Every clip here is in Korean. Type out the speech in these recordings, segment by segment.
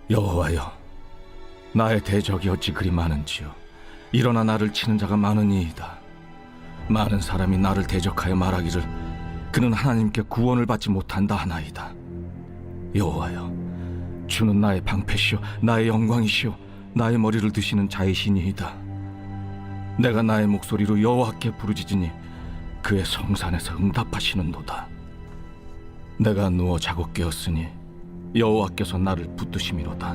여호와여, 나의 대적이 어찌 그리 많은지요. 일어나 나를 치는 자가 많으니이다. 많은 사람이 나를 대적하여 말하기를 그는 하나님께 구원을 받지 못한다 하나이다. 여호와여, 주는 나의 방패시오 나의 영광이시오 나의 머리를 드시는 자이시니이다. 내가 나의 목소리로 여호와께 부르짖으니 그의 성산에서 응답하시는도다. 내가 누워 자고 깨었으니 여호와께서 나를 붙드심이로다.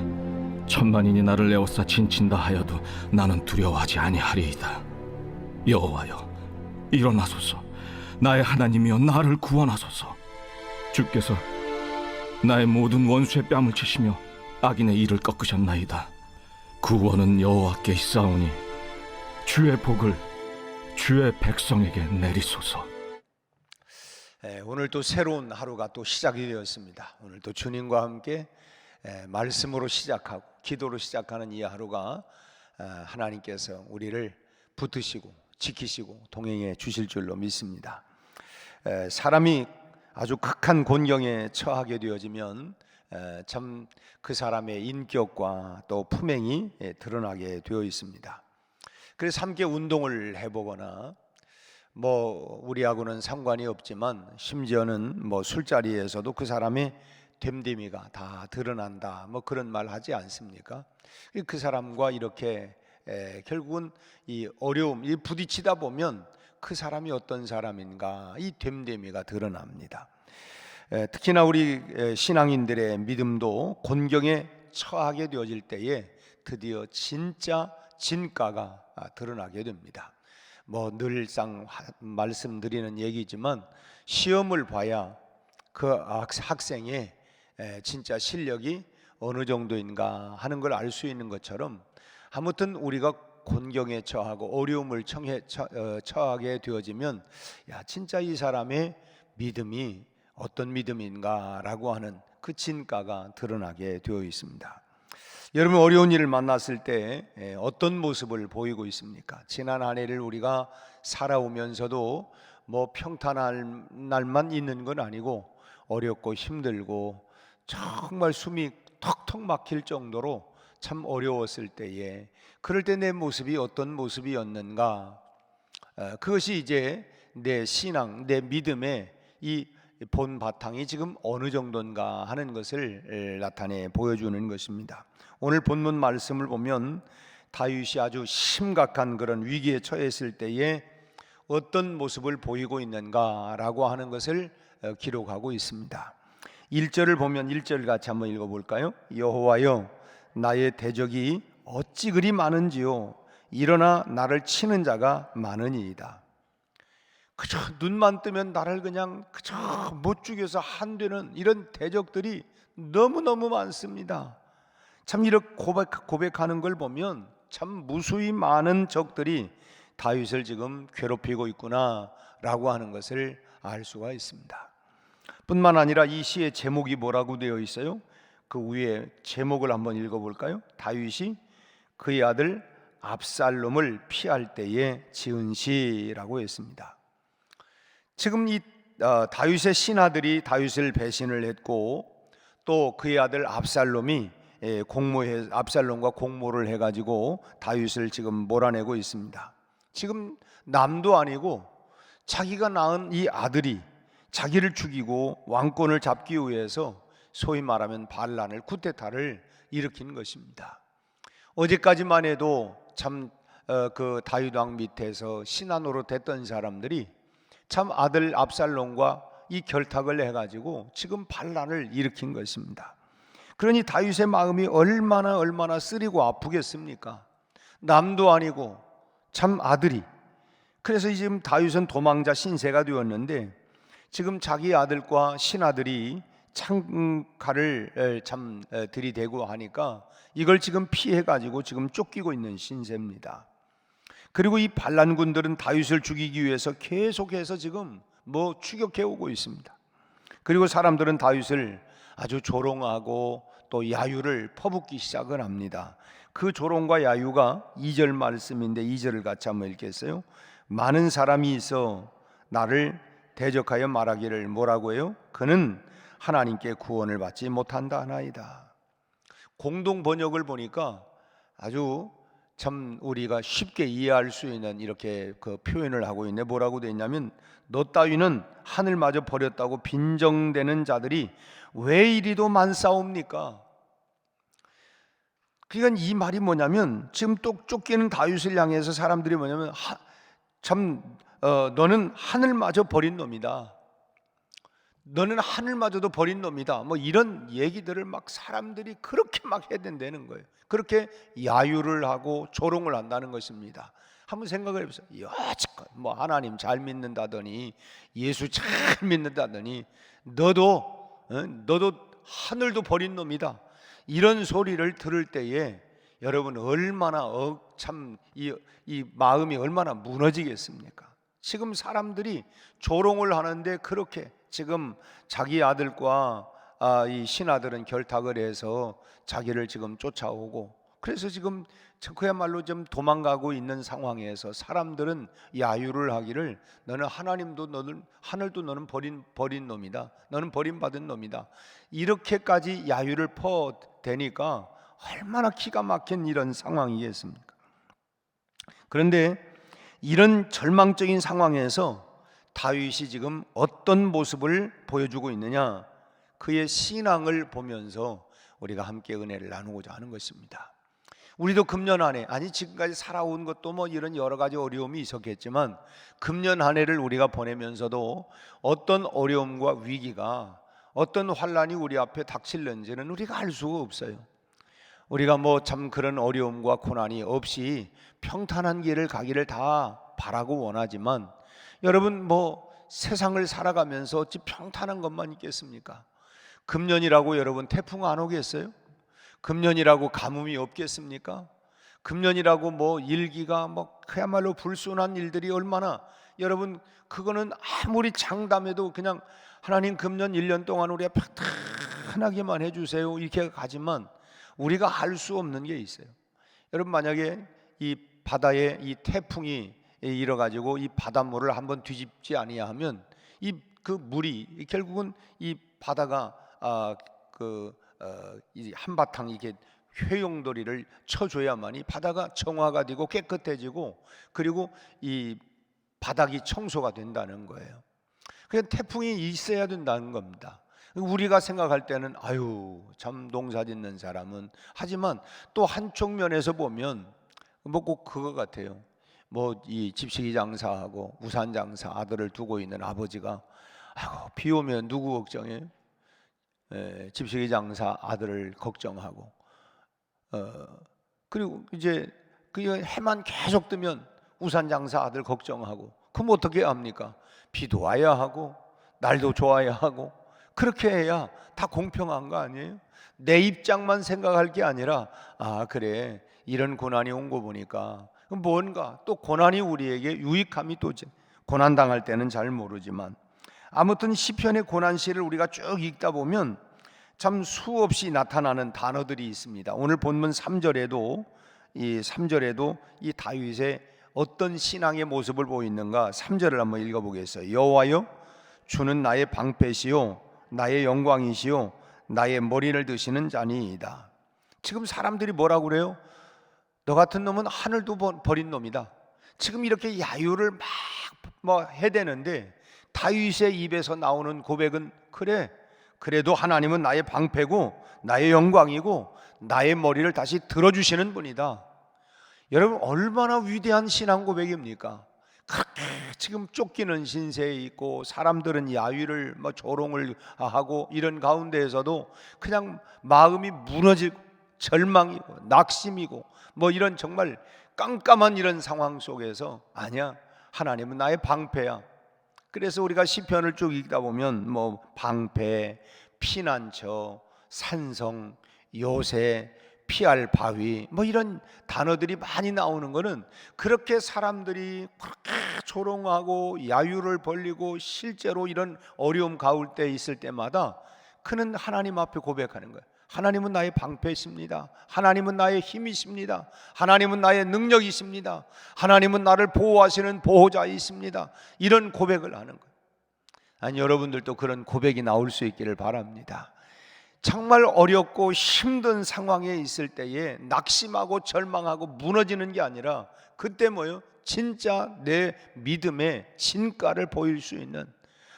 천만인이 나를 에워싸 진친다 하여도 나는 두려워하지 아니하리이다. 여호와여, 일어나소서. 나의 하나님이여, 나를 구원하소서. 주께서 나의 모든 원수의 뺨을 치시며 악인의 이를 꺾으셨나이다. 구원은 여호와께 있사오니 주의 복을 주의 백성에게 내리소서. 오늘 또 새로운 하루가 또 시작이 되었습니다. 오늘 또 주님과 함께 말씀으로 시작하고 기도로 시작하는 이 하루가 하나님께서 우리를 붙드시고 지키시고 동행해 주실 줄로 믿습니다. 사람이 아주 극한 곤경에 처하게 되어지면 참 그 사람의 인격과 또 품행이 드러나게 되어 있습니다. 그래서 함께 운동을 해보거나 우리하고는 상관이 없지만 심지어는 술자리에서도 그 사람의 됨됨이가 다 드러난다 그런 말 하지 않습니까? 그 사람과 이렇게 결국은 이 어려움, 이 부딪히다 보면 그 사람이 어떤 사람인가 이 됨됨이가 드러납니다. 특히나 우리 신앙인들의 믿음도 곤경에 처하게 되어질 때에 드디어 진짜 진가가 드러나게 됩니다. 늘상 말씀드리는 얘기지만 시험을 봐야 그 학생의 진짜 실력이 어느 정도인가 하는 걸 알 수 있는 것처럼 아무튼 우리가 곤경에 처하고 어려움을 처하게 되어지면 진짜 이 사람의 믿음이 어떤 믿음인가라고 하는 그 진가가 드러나게 되어 있습니다. 여러분, 어려운 일을 만났을 때 어떤 모습을 보이고 있습니까? 지난 한 해를 우리가 살아오면서도 평탄한 날만 있는 건 아니고 어렵고 힘들고 정말 숨이 턱턱 막힐 정도로 참 어려웠을 때에 그럴 때 내 모습이 어떤 모습이었는가, 그것이 이제 내 신앙, 내 믿음의 이 본 바탕이 지금 어느 정도인가 하는 것을 나타내 보여주는 것입니다. 오늘 본문 말씀을 보면 다윗이 아주 심각한 그런 위기에 처했을 때에 어떤 모습을 보이고 있는가라고 하는 것을 기록하고 있습니다. 1절을 보면 1절 같이 한번 읽어볼까요? 여호와여, 나의 대적이 어찌 그리 많은지요. 일어나 나를 치는 자가 많으니이다. 그저 눈만 뜨면 나를 그냥 그저 못 죽여서 한되는 이런 대적들이 너무너무 많습니다. 참 이렇게 고백하는 걸 보면 참 무수히 많은 적들이 다윗을 지금 괴롭히고 있구나라고 하는 것을 알 수가 있습니다. 뿐만 아니라 이 시의 제목이 뭐라고 되어 있어요? 그 위에 제목을 한번 읽어볼까요? 다윗이 그의 아들 압살롬을 피할 때에 지은 시라고 했습니다. 지금 이 다윗의 신하들이 다윗을 배신을 했고 또 그의 아들 압살롬이 압살롬과 공모를 해가지고 다윗을 지금 몰아내고 있습니다. 지금 남도 아니고 자기가 낳은 이 아들이 자기를 죽이고 왕권을 잡기 위해서 소위 말하면 반란을, 쿠데타를 일으킨 것입니다. 어제까지만 해도 참 그 다윗 왕 밑에서 신하 노릇했던 사람들이 참 아들 압살롬과 이 결탁을 해가지고 지금 반란을 일으킨 것입니다. 그러니 다윗의 마음이 얼마나 쓰리고 아프겠습니까? 남도 아니고 참 아들이. 그래서 지금 다윗은 도망자 신세가 되었는데 지금 자기 아들과 신하들이 창칼을 참 들이대고 하니까 이걸 지금 피해가지고 지금 쫓기고 있는 신세입니다. 그리고 이 반란군들은 다윗을 죽이기 위해서 계속해서 지금 추격해 오고 있습니다. 그리고 사람들은 다윗을 아주 조롱하고 또 야유를 퍼붓기 시작을 합니다. 그 조롱과 야유가 2절 말씀인데 2절을 같이 한번 읽겠어요? 많은 사람이 있어 나를 대적하여 말하기를 뭐라고 해요? 그는 하나님께 구원을 받지 못한다 하나이다. 공동 번역을 보니까 아주 참 우리가 쉽게 이해할 수 있는 이렇게 그 표현을 하고 있네. 뭐라고 되어 있냐면, 너 따위는 하늘마저 버렸다고 빈정대는 자들이 왜 이리도 많사옵니까? 그러니까 이 말이 뭐냐면, 지금 또 쫓기는 다윗을 향해서 사람들이 뭐냐면 너는 하늘마저 버린 놈이다, 너는 하늘마저도 버린 놈이다, 뭐 이런 얘기들을 막 사람들이 그렇게 막 해댄다는 거예요. 그렇게 야유를 하고 조롱을 한다는 것입니다. 한번 생각을 해보세요. 여지껏 뭐 하나님 잘 믿는다더니, 예수 잘 믿는다더니 너도 하늘도 버린 놈이다, 이런 소리를 들을 때에 여러분 얼마나 이 마음이 얼마나 무너지겠습니까? 지금 사람들이 조롱을 하는데 그렇게 지금 자기 아들과 이 신하들은 결탁을 해서 자기를 지금 쫓아오고, 그래서 지금 그야말로 좀 도망가고 있는 상황에서 사람들은 야유를 하기를, 너는 하늘도 너는 버린 놈이다, 너는 버림받은 놈이다, 이렇게까지 야유를 퍼대니까 얼마나 기가 막힌 이런 상황이겠습니까? 그런데 이런 절망적인 상황에서 다윗이 지금 어떤 모습을 보여주고 있느냐, 그의 신앙을 보면서 우리가 함께 은혜를 나누고자 하는 것입니다. 우리도 금년 한 해, 지금까지 살아온 것도 뭐 이런 여러 가지 어려움이 있었겠지만, 금년 한 해를 우리가 보내면서도 어떤 어려움과 위기가, 어떤 환란이 우리 앞에 닥칠는지는 우리가 알 수가 없어요. 우리가 뭐 참 그런 어려움과 고난이 없이 평탄한 길을 가기를 다 바라고 원하지만, 여러분 뭐 세상을 살아가면서 어찌 평탄한 것만 있겠습니까? 금년이라고 여러분 태풍 안 오겠어요? 금년이라고 가뭄이 없겠습니까? 금년이라고 뭐 일기가 뭐 그야말로 불순한 일들이 얼마나, 여러분 그거는 아무리 장담해도 그냥 하나님 금년 1년 동안 우리가 평탄하게만 해주세요 이렇게 가지만, 우리가 알 수 없는 게 있어요. 여러분 만약에 이 바다에 이 태풍이 일어가지고 이 바닷물을 한번 뒤집지 아니하면 그 물이 결국은 이 바다가 이 한바탕 이렇게 회용돌이를 쳐줘야만이 바다가 정화가 되고 깨끗해지고, 그리고 이 바닥이 청소가 된다는 거예요. 그냥 태풍이 있어야 된다는 겁니다. 우리가 생각할 때는 참 농사 짓는 사람은, 하지만 또 한쪽 면에서 보면 뭐 꼭 그거 같아요. 뭐 이 집시기 장사하고 우산 장사 아들을 두고 있는 아버지가 비 오면 누구 걱정해요? 집시기 장사 아들을 걱정하고, 그리고 이제 그 해만 계속 뜨면 우산 장사 아들 걱정하고, 그럼 어떻게 합니까? 비도 와야 하고 날도 좋아야 하고, 그렇게 해야 다 공평한 거 아니에요? 내 입장만 생각할 게 아니라, 그래 이런 고난이 온 거 보니까 뭔가 또 고난이 우리에게 유익함이, 또 고난 당할 때는 잘 모르지만, 아무튼 시편의 고난시를 우리가 쭉 읽다 보면 참 수없이 나타나는 단어들이 있습니다. 오늘 본문 3절에도 이 다윗의 어떤 신앙의 모습을 보이는가, 3절을 한번 읽어보겠어요. 여호와여, 주는 나의 방패시요 나의 영광이시요 나의 머리를 드시는 자니이다. 지금 사람들이 뭐라고 그래요? 너 같은 놈은 하늘도 버린 놈이다. 지금 이렇게 야유를 막 해대는데, 다윗의 입에서 나오는 고백은, 그래도 하나님은 나의 방패고 나의 영광이고 나의 머리를 다시 들어주시는 분이다. 여러분 얼마나 위대한 신앙 고백입니까? 그렇게 지금 쫓기는 신세에 있고, 사람들은 야유를 조롱을 하고, 이런 가운데에서도 그냥 마음이 무너지고 절망이고 낙심이고 이런 정말 깜깜한 이런 상황 속에서, 아니야, 하나님은 나의 방패야. 그래서 우리가 시편을 쭉 읽다 보면 방패, 피난처, 산성, 요새, 피할 바위 이런 단어들이 많이 나오는 것은, 그렇게 사람들이 그렇게 조롱하고 야유를 벌리고 실제로 이런 어려움 가울 때 있을 때마다 그는 하나님 앞에 고백하는 거예요. 하나님은 나의 방패이십니다. 하나님은 나의 힘이십니다. 하나님은 나의 능력이십니다. 하나님은 나를 보호하시는 보호자이십니다. 이런 고백을 하는 거예요. 여러분들도 그런 고백이 나올 수 있기를 바랍니다. 정말 어렵고 힘든 상황에 있을 때에 낙심하고 절망하고 무너지는 게 아니라 그때 뭐요? 진짜 내 믿음의 진가를 보일 수 있는,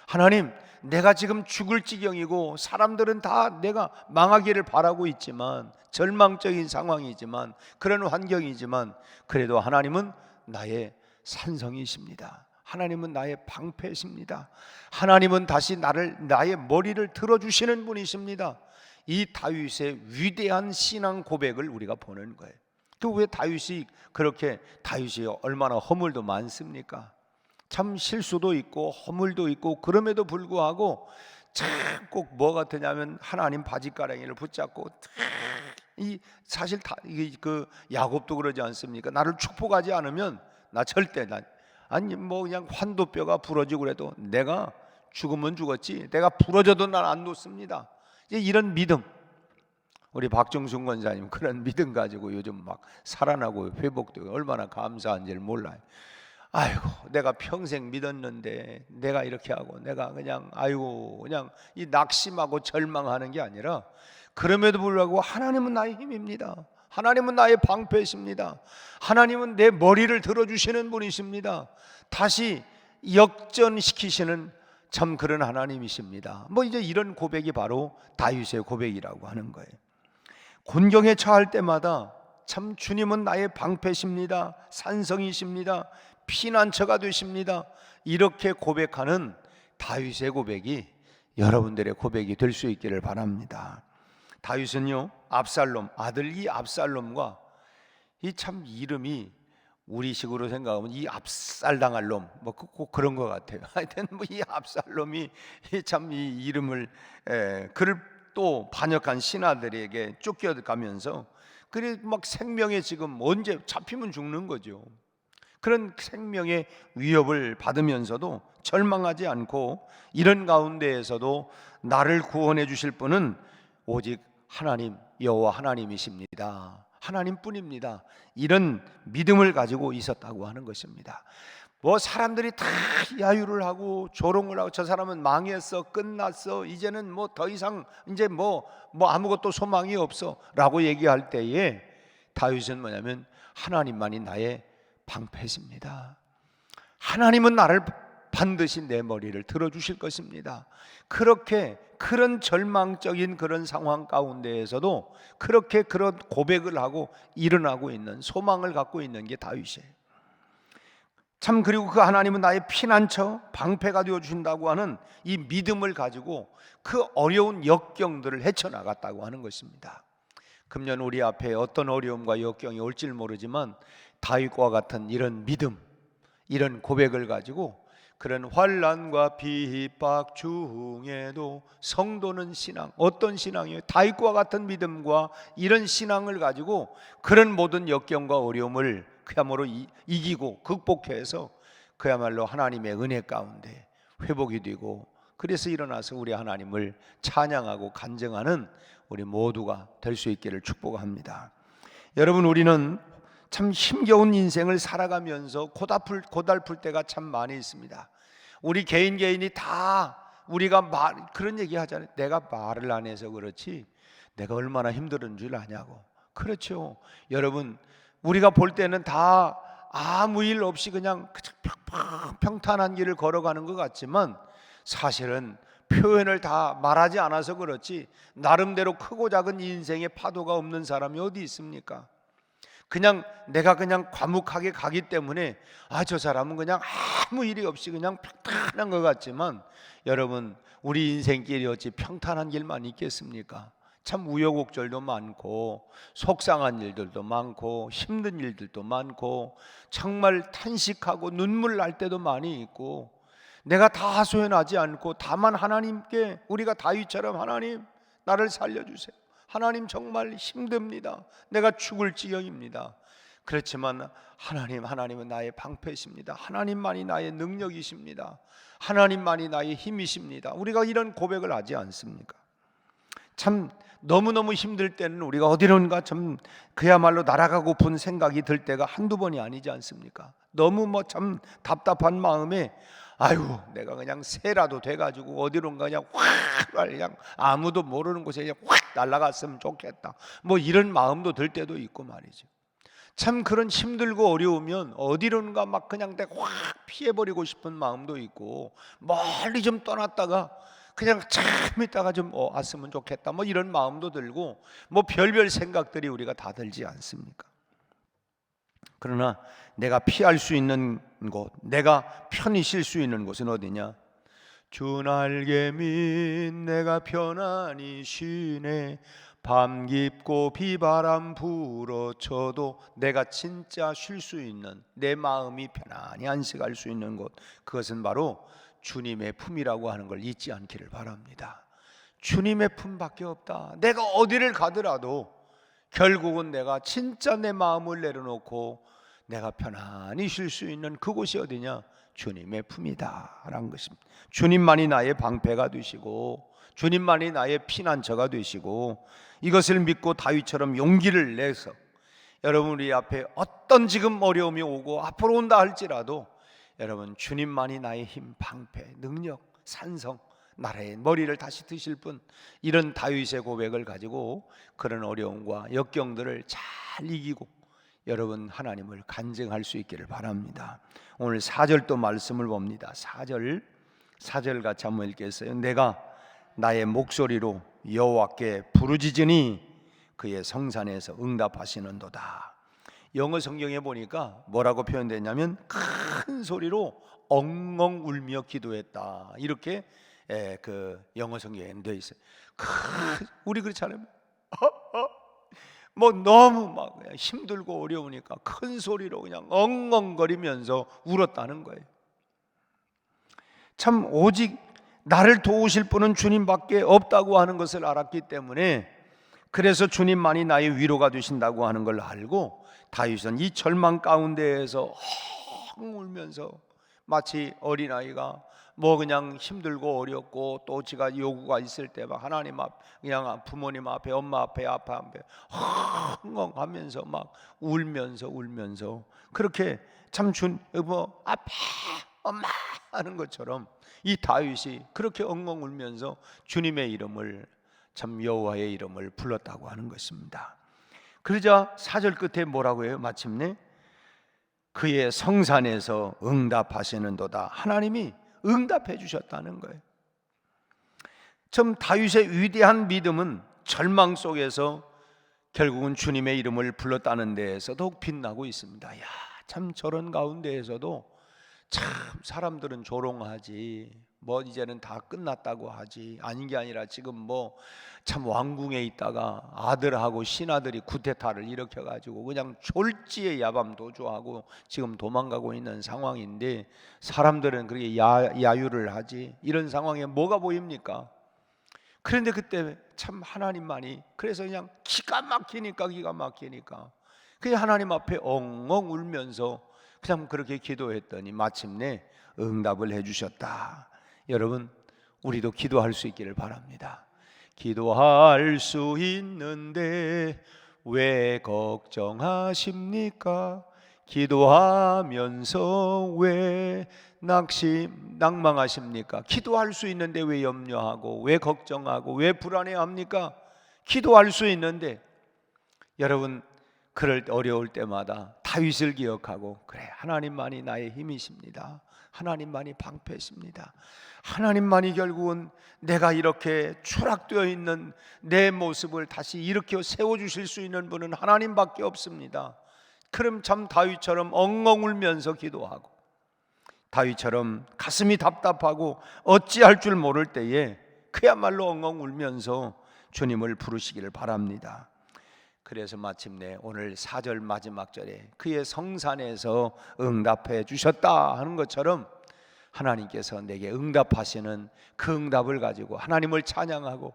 하나님, 내가 지금 죽을 지경이고 사람들은 다 내가 망하기를 바라고 있지만, 절망적인 상황이지만, 그런 환경이지만, 그래도 하나님은 나의 산성이십니다. 하나님은 나의 방패이십니다. 하나님은 다시 나의 머리를 들어주시는 분이십니다. 이 다윗의 위대한 신앙 고백을 우리가 보는 거예요. 그 왜 다윗이 얼마나 허물도 많습니까? 참 실수도 있고 허물도 있고, 그럼에도 불구하고 참 꼭 뭐 같으냐면 하나님 바지가랑이를 붙잡고, 사실 그 야곱도 그러지 않습니까? 나를 축복하지 않으면 나 절대 아니 뭐 그냥 환도뼈가 부러지고 그래도 내가 죽으면 죽었지 내가 부러져도 난 안 놓습니다. 이제 이런 믿음, 우리 박정순 권사님 그런 믿음 가지고 요즘 막 살아나고 회복되고 얼마나 감사한지를 몰라요. 아이고, 내가 평생 믿었는데 내가 이렇게 하고, 내가 그냥 그냥 이 낙심하고 절망하는 게 아니라, 그럼에도 불구하고 하나님은 나의 힘입니다. 하나님은 나의 방패이십니다. 하나님은 내 머리를 들어주시는 분이십니다. 다시 역전시키시는 참 그런 하나님이십니다. 뭐 이제 이런 고백이 바로 다윗의 고백이라고 하는 거예요. 곤경에 처할 때마다 참 주님은 나의 방패십니다. 산성이십니다. 피난처가 되십니다. 이렇게 고백하는 다윗의 고백이 여러분들의 고백이 될 수 있기를 바랍니다. 다윗은요, 아들 이 압살롬과 이 참 이름이 우리식으로 생각하면 이 압살당할 놈, 뭐 꼭 그런 것 같아요. 하여튼 뭐 이 압살롬이 참 이 이름을 그를 또 반역한 신하들에게 쫓겨가면서, 그래 막 생명에 지금 언제 잡히면 죽는 거죠. 그런 생명의 위협을 받으면서도 절망하지 않고, 이런 가운데에서도 나를 구원해 주실 분은 오직 하나님, 여호와 하나님이십니다. 하나님뿐입니다. 이런 믿음을 가지고 있었다고 하는 것입니다. 뭐 사람들이 다 야유를 하고 조롱을 하고, 저 사람은 망했어, 끝났어, 이제는 뭐 더 이상 이제 뭐 아무것도 소망이 없어 라고 얘기할 때에 다윗은 뭐냐면 하나님만이 나의 방패십니다. 하나님은 나를 반드시 내 머리를 들어주실 것입니다. 그런 절망적인 그런 상황 가운데에서도 그렇게 그런 고백을 하고 일어나고 있는, 소망을 갖고 있는 게 다윗이에요. 참, 그리고 그 하나님은 나의 피난처, 방패가 되어 주신다고 하는 이 믿음을 가지고 그 어려운 역경들을 헤쳐나갔다고 하는 것입니다. 금년 우리 앞에 어떤 어려움과 역경이 올지 모르지만 다윗과 같은 이런 믿음, 이런 고백을 가지고 그런 환난과 핍박 중에도 성도는 신앙, 어떤 신앙이에요? 다윗과 같은 믿음과 이런 신앙을 가지고 그런 모든 역경과 어려움을 그야말로 이기고 극복해서 그야말로 하나님의 은혜 가운데 회복이 되고, 그래서 일어나서 우리 하나님을 찬양하고 간증하는 우리 모두가 될 수 있기를 축복합니다. 여러분, 우리는 참 힘겨운 인생을 살아가면서 고달플 때가 참 많이 있습니다. 우리 개인이 다 우리가 그런 얘기 하잖아요. 내가 말을 안 해서 그렇지 내가 얼마나 힘든 줄 아냐고. 그렇죠. 여러분, 우리가 볼 때는 다 아무 일 없이 그냥 평탄한 길을 걸어가는 것 같지만, 사실은 표현을 다 말하지 않아서 그렇지 나름대로 크고 작은 인생의 파도가 없는 사람이 어디 있습니까? 그냥 내가 그냥 과묵하게 가기 때문에 저 사람은 그냥 아무 일이 없이 그냥 평탄한 것 같지만, 여러분, 우리 인생길이 어찌 평탄한 길만 있겠습니까? 참 우여곡절도 많고 속상한 일들도 많고 힘든 일들도 많고 정말 탄식하고 눈물 날 때도 많이 있고, 내가 다 하소연하지 않고 다만 하나님께, 우리가 다윗처럼 하나님 나를 살려주세요, 하나님 정말 힘듭니다, 내가 죽을 지경입니다. 그렇지만 하나님은 나의 방패이십니다. 하나님만이 나의 능력이십니다. 하나님만이 나의 힘이십니다. 우리가 이런 고백을 하지 않습니까? 참 너무너무 힘들 때는 우리가 어디론가 참 그야말로 날아가고픈 생각이 들 때가 한두 번이 아니지 않습니까? 너무 참 답답한 마음에 아유, 내가 그냥 새라도 돼가지고 어디론가 그냥 확 그냥 아무도 모르는 곳에 그냥 확 날아갔으면 좋겠다, 뭐 이런 마음도 들 때도 있고 말이죠. 참 그런 힘들고 어려우면 어디론가 막 그냥 내가 확 피해버리고 싶은 마음도 있고, 멀리 좀 떠났다가 그냥 참 있다가 좀 왔으면 좋겠다, 뭐 이런 마음도 들고, 뭐 별별 생각들이 우리가 다 들지 않습니까? 그러나 내가 피할 수 있는 곳, 내가 편히 쉴 수 있는 곳은 어디냐? 주 날개 밑 내가 편안히 쉬네, 밤 깊고 비바람 불어쳐도 내가 진짜 쉴 수 있는, 내 마음이 편안히 안식할 수 있는 곳, 그것은 바로 주님의 품이라고 하는 걸 잊지 않기를 바랍니다. 주님의 품밖에 없다. 내가 어디를 가더라도 결국은 내가 진짜 내 마음을 내려놓고 내가 편안히 쉴 수 있는 그곳이 어디냐? 주님의 품이다 라는 것입니다. 주님만이 나의 방패가 되시고 주님만이 나의 피난처가 되시고, 이것을 믿고 다윗처럼 용기를 내서 여러분, 우리 앞에 어떤 지금 어려움이 오고 앞으로 온다 할지라도 여러분, 주님만이 나의 힘, 방패, 능력, 산성, 나라의 머리를 다시 드실 분, 이런 다윗의 고백을 가지고 그런 어려움과 역경들을 잘 이기고 여러분 하나님을 간증할 수 있기를 바랍니다. 오늘 4절 또 말씀을 봅니다. 4절 같이 한번 읽겠어요. 내가 나의 목소리로 여호와께 부르짖으니 그의 성산에서 응답하시는도다. 영어 성경에 보니까 뭐라고 표현되냐면 큰 소리로 엉엉 울며 기도했다, 이렇게 그 영어 성경에 되어 있어요. 우리 그렇잖아요. 뭐 너무 막 힘들고 어려우니까 큰 소리로 그냥 엉엉거리면서 울었다는 거예요. 참 오직 나를 도우실 분은 주님밖에 없다고 하는 것을 알았기 때문에, 그래서 주님만이 나의 위로가 되신다고 하는 걸 알고 다윗은 이 절망 가운데에서 엉 울면서, 마치 어린아이가 뭐 그냥 힘들고 어렵고 또 지가 요구가 있을 때 막 하나님 앞, 그냥 부모님 앞에, 엄마 앞에, 아빠 앞에 헝헝하면서 막 울면서 그렇게 참 뭐 아빠 엄마 하는 것처럼 이 다윗이 그렇게 엉엉 울면서 주님의 이름을, 참 여호와의 이름을 불렀다고 하는 것입니다. 그러자 4절 끝에 뭐라고 해요? 마침내 그의 성산에서 응답하시는도다. 하나님이 응답해 주셨다는 거예요. 참 다윗의 위대한 믿음은 절망 속에서 결국은 주님의 이름을 불렀다는 데에서 더욱 빛나고 있습니다. 야, 참 저런 가운데에서도 참 사람들은 조롱하지, 뭐 이제는 다 끝났다고 하지, 아닌 게 아니라 지금 뭐 참 왕궁에 있다가 아들하고 신하들이 쿠데타를 일으켜가지고 그냥 졸지에 야밤 도주하고 지금 도망가고 있는 상황인데, 사람들은 그렇게 야유를 하지, 이런 상황에 뭐가 보입니까? 그런데 그때 참 하나님만이, 그래서 그냥 기가 막히니까 그냥 하나님 앞에 엉엉 울면서 그냥 그렇게 기도했더니 마침내 응답을 해주셨다. 여러분, 우리도 기도할 수 있기를 바랍니다. 기도할 수 있는데 왜 걱정하십니까? 기도하면서 왜 낭망하십니까? 기도할 수 있는데 왜 염려하고 왜 걱정하고 왜 불안해합니까? 기도할 수 있는데. 여러분, 그럴 때 어려울 때마다 다윗을 기억하고, 그래, 하나님만이 나의 힘이십니다. 하나님만이 방패십니다. 하나님만이 결국은 내가 이렇게 추락되어 있는 내 모습을 다시 일으켜 세워주실 수 있는 분은 하나님밖에 없습니다. 그럼 참 다윗처럼 엉엉 울면서 기도하고, 다윗처럼 가슴이 답답하고 어찌할 줄 모를 때에 그야말로 엉엉 울면서 주님을 부르시기를 바랍니다. 그래서 마침내 오늘 4절 마지막 절에 그의 성산에서 응답해 주셨다 하는 것처럼 하나님께서 내게 응답하시는 그 응답을 가지고 하나님을 찬양하고,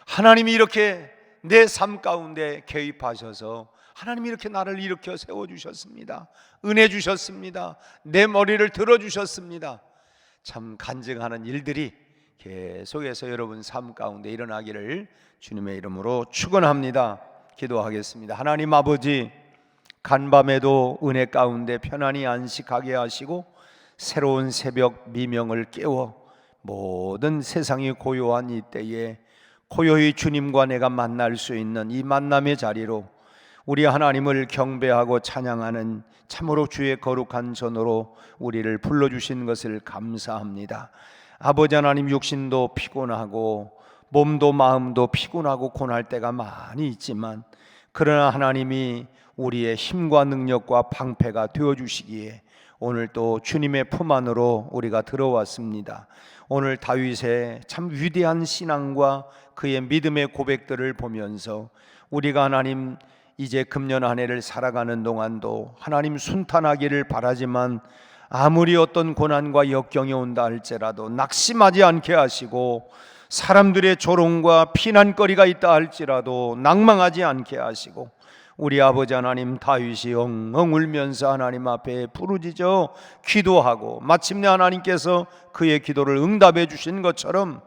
하나님이 이렇게 내 삶 가운데 개입하셔서 하나님이 이렇게 나를 일으켜 세워주셨습니다. 은혜 주셨습니다. 내 머리를 들어주셨습니다. 참 간증하는 일들이 계속해서 여러분 삶 가운데 일어나기를 주님의 이름으로 축원합니다. 기도하겠습니다. 하나님 아버지, 간밤에도 은혜 가운데 편안히 안식하게 하시고 새로운 새벽 미명을 깨워 모든 세상이 고요한 이때에 고요히 주님과 내가 만날 수 있는 이 만남의 자리로 우리 하나님을 경배하고 찬양하는 참으로 주의 거룩한 전으로 우리를 불러주신 것을 감사합니다. 아버지 하나님, 육신도 피곤하고 몸도 마음도 피곤하고 고날 때가 많이 있지만 그러나 하나님이 우리의 힘과 능력과 방패가 되어주시기에 오늘 또 주님의 품 안으로 우리가 들어왔습니다. 오늘 다윗의 참 위대한 신앙과 그의 믿음의 고백들을 보면서 우리가 하나님 이제 금년 한 해를 살아가는 동안도 하나님 순탄하기를 바라지만 아무리 어떤 고난과 역경이 온다 할지라도 낙심하지 않게 하시고 사람들의 조롱과 피난거리가 있다 할지라도 낭망하지 않게 하시고 우리 아버지 하나님 다윗이 엉엉 울면서 하나님 앞에 부르짖어 기도하고 마침내 하나님께서 그의 기도를 응답해 주신 것처럼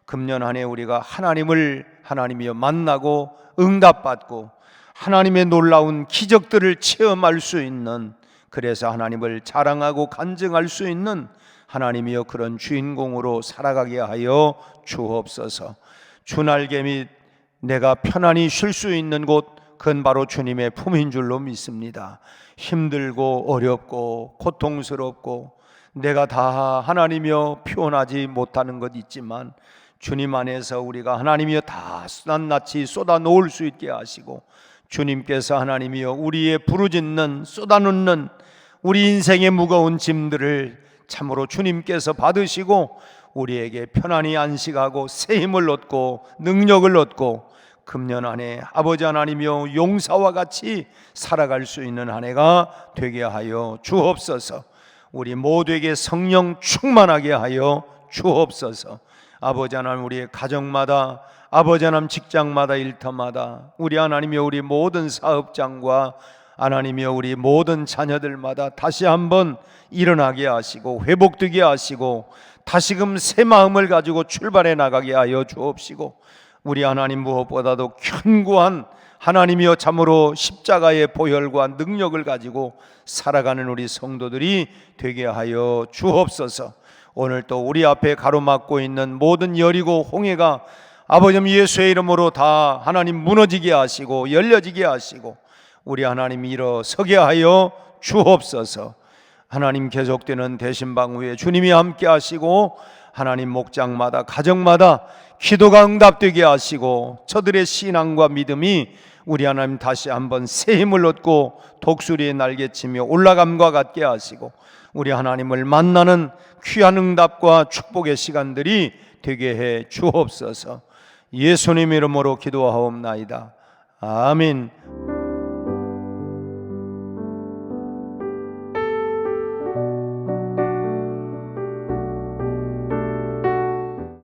금년 한 해 우리가 하나님을 하나님이여 만나고 응답받고 하나님의 놀라운 기적들을 체험할 수 있는, 그래서 하나님을 자랑하고 간증할 수 있는 하나님이여 그런 주인공으로 살아가게 하여 주옵소서. 주날개 및 내가 편안히 쉴 수 있는 곳, 그건 바로 주님의 품인 줄로 믿습니다. 힘들고 어렵고 고통스럽고 내가 다 하나님이여 표현하지 못하는 것 있지만 주님 안에서 우리가 하나님이여 다 낱낱이 쏟아 놓을 수 있게 하시고 주님께서 하나님이여 우리의 부르짖는 쏟아놓는 우리 인생의 무거운 짐들을 참으로 주님께서 받으시고 우리에게 편안히 안식하고 새 힘을 얻고 능력을 얻고 금년 한 해 아버지 하나님이여 용사와 같이 살아갈 수 있는 한 해가 되게 하여 주옵소서. 우리 모두에게 성령 충만하게 하여 주옵소서. 아버지 하나님, 우리의 가정마다, 아버지 하나님 직장마다, 일터마다, 우리 하나님이여 우리 모든 사업장과 하나님이여 우리 모든 자녀들마다 다시 한번 일어나게 하시고 회복되게 하시고 다시금 새 마음을 가지고 출발해 나가게 하여 주옵시고 우리 하나님 무엇보다도 견고한 하나님이여 참으로 십자가의 보혈과 능력을 가지고 살아가는 우리 성도들이 되게 하여 주옵소서. 오늘 또 우리 앞에 가로막고 있는 모든 여리고 홍해가 아버지 예수의 이름으로 다 하나님 무너지게 하시고 열려지게 하시고 우리 하나님 일어서게 하여 주옵소서. 하나님 계속되는 대신방 후에 주님이 함께 하시고 하나님 목장마다 가정마다 기도가 응답되게 하시고 저들의 신앙과 믿음이 우리 하나님 다시 한번 새 힘을 얻고 독수리의 날개치며 올라감과 같게 하시고 우리 하나님을 만나는 귀한 응답과 축복의 시간들이 되게 해 주옵소서. 예수님 이름으로 기도하옵나이다. 아멘.